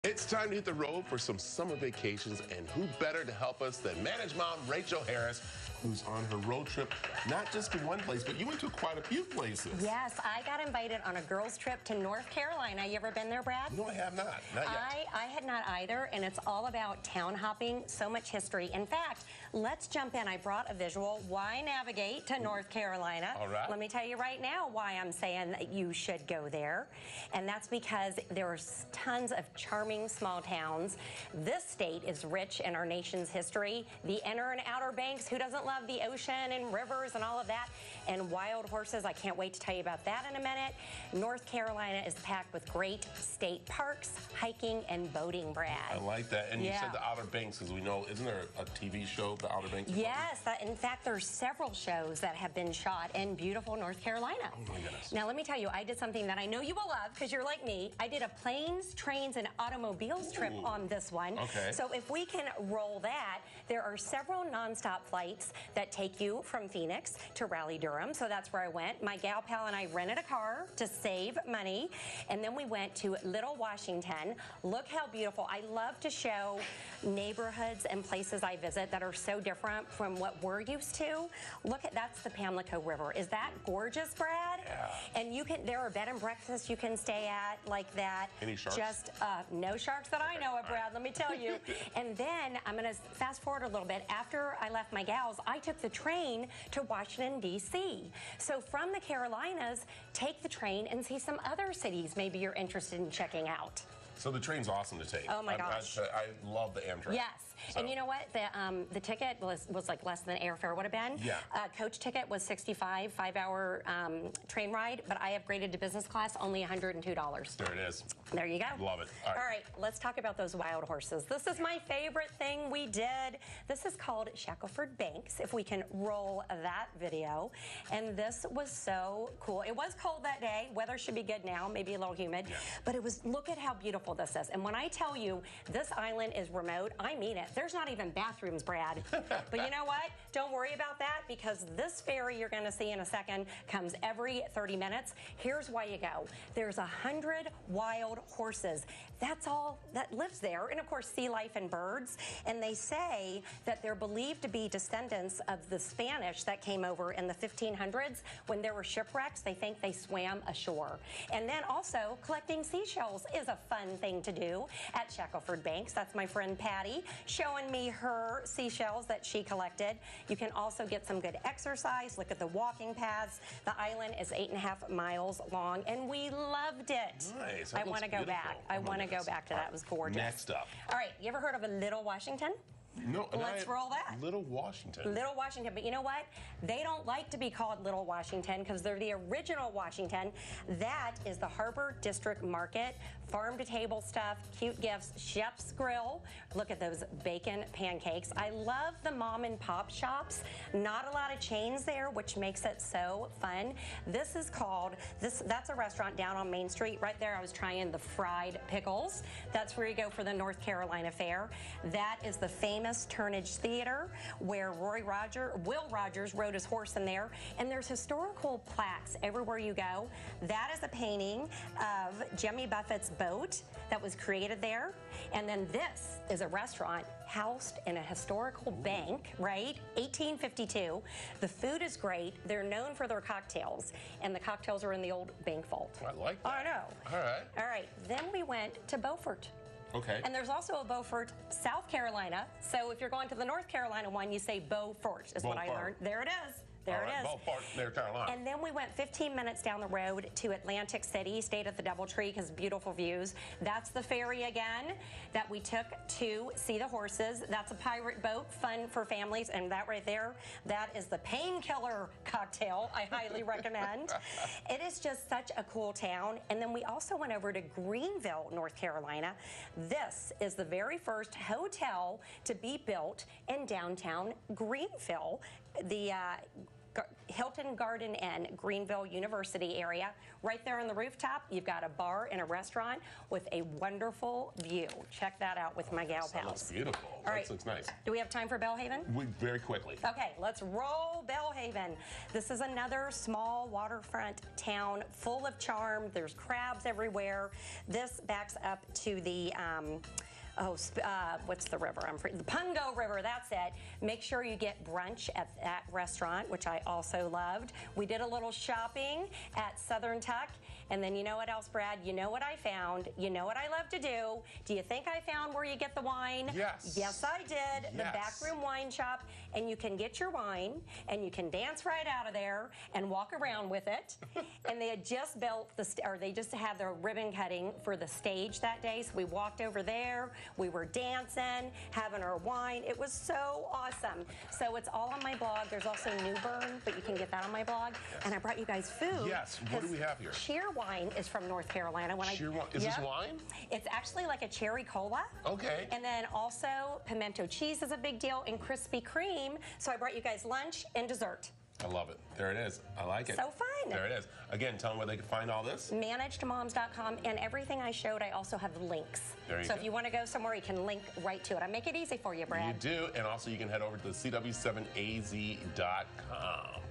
It's time to hit the road for some summer vacations, and who better to help us than Manage Mom Rachel Harris, who's on her road trip, not just to one place, but you went to quite a few places. Yes, I got invited on a girls' trip to North Carolina. You ever been there, Brad? No, I have not. Not yet. I had not either, and it's all about town hopping, so much history. In fact, let's jump in. I brought a visual. Why navigate to North Carolina? All right. Let me tell you right now why I'm saying that you should go there, and that's because there are tons of charming small towns. This state is rich in our nation's history. The inner and outer banks, who doesn't love the ocean and rivers and all of that? And wild horses, I can't wait to tell you about that in a minute. North Carolina is packed with great state parks, hiking, and boating, Brad. I like that. And you said the Outer Banks, because we know, isn't there a TV show, The Outer Banks? Yes, in fact, there's several shows that have been shot in beautiful North Carolina. Oh my goodness. Now, let me tell you, I did something that I know you will love, because you're like me. I did a planes, trains, and automobiles trip on this one. Okay. So if we can roll that, there are several nonstop flights that take you from Phoenix to Raleigh-Durham. So that's where I went. My gal pal and I rented a car to save money. And then we went to Little Washington. Look how beautiful. I love to show neighborhoods and places I visit that are so different from what we're used to. Look at, that's the Pamlico River. Is that gorgeous, Brad? Yeah. And you can, there are bed and breakfasts you can stay at like that. Any sharks? Just no sharks that I know of, Brad, let me tell you. And then I'm going to fast forward a little bit. After I left my gals, I took the train to Washington, D.C. So from the Carolinas, take the train and see some other cities maybe you're interested in checking out. So the train's awesome to take. Oh my gosh. I love the Amtrak. Yes. So. And you know what? The ticket was like less than airfare would have been. Yeah. Coach ticket was $65, 5-hour train ride, but I upgraded to business class, only $102. There it is. There you go. Love it. All right, let's talk about those wild horses. This is my favorite thing we did. This is called Shackleford Banks, if we can roll that video. And this was so cool. It was cold that day. Weather should be good now, maybe a little humid. Yeah. But it was, look at how beautiful this is. And when I tell you this island is remote, I mean it. There's not even bathrooms, Brad. But you know what? Don't worry about that, because this ferry you're going to see in a second comes every 30 minutes. Here's why you go. There's 100 wild horses. That's all that lives there. And of course, sea life and birds. And they say that they're believed to be descendants of the Spanish that came over in the 1500s. When there were shipwrecks, they think they swam ashore. And then also, collecting seashells is a fun thing to do at Shackleford Banks. That's my friend Patty showing me her seashells that she collected. You can also get some good exercise. Look at the walking paths. The island is 8.5 miles long, and we loved it. Nice. I want to go back. I want to go back to that. It was gorgeous. Next up. All right. You ever heard of a Little Washington? No, let's roll that. Little Washington. Little Washington. But you know what? They don't like to be called Little Washington because they're the original Washington. That is the Harbor District Market. Farm-to-table stuff, cute gifts, chef's grill. Look at those bacon pancakes. I love the mom and pop shops. Not a lot of chains there, which makes it so fun. This is called, that's a restaurant down on Main Street. Right there, I was trying the fried pickles. That's where you go for the North Carolina Fair. That is the famous Turnage Theater, where Will Rogers rode his horse in there. And there's historical plaques everywhere you go. That is a painting of Jimmy Buffett's boat that was created there. And then this is a restaurant housed in a historical bank, right? 1852. The food is great. They're known for their cocktails, and the cocktails are in the old bank vault. I like that. I know. All right. All right. Then we went to Beaufort. Okay. And there's also a Beaufort, South Carolina. So if you're going to the North Carolina one, you say Beaufort is what I learned. There it is. There it is. Beaufort, North Carolina. And then we went 15 minutes down the road to Atlantic City, stayed at the DoubleTree because beautiful views. That's the ferry again that we took to see the horses. That's a pirate boat, fun for families. And that right there, that is the painkiller cocktail I highly recommend. It is just such a cool town. And then we also went over to Greenville, North Carolina. This is the very first hotel to be built in downtown Greenville. The Hilton Garden Inn, Greenville University area. Right there on the rooftop, you've got a bar and a restaurant with a wonderful view. Check that out with my gal That pals. looks beautiful. All right. That looks nice. Do we have time for Belhaven? Very quickly. Okay, let's roll Belhaven. This is another small waterfront town full of charm. There's crabs everywhere. This backs up to the what's the river? The Pungo River, that's it. Make sure you get brunch at that restaurant, which I also loved. We did a little shopping at Southern Tuck. And then you know what else, Brad? You know what I found. You know what I love to do. Do you think I found where you get the wine? Yes. Yes, I did. Yes. The backroom wine shop. And you can get your wine, and you can dance right out of there and walk around with it. And they had just built they just had their ribbon cutting for the stage that day. So we walked over there. We were dancing, having our wine. It was so awesome. So it's all on my blog. There's also Newbern, but you can get that on my blog. Yes. And I brought you guys food. Yes. What do we have here? Cheer wine is from North Carolina. Is this wine? It's actually like a cherry cola. Okay. And then also pimento cheese is a big deal, and Krispy Kreme. So I brought you guys lunch and dessert. I love it. There it is. I like it. So fun. There it is. Again, tell them where they can find all this. ManagedMoms.com, and everything I showed, I also have links. There you so go. if you want to go somewhere, you can link right to it. I make it easy for you, Brad. You do, and also you can head over to the CW7AZ.com.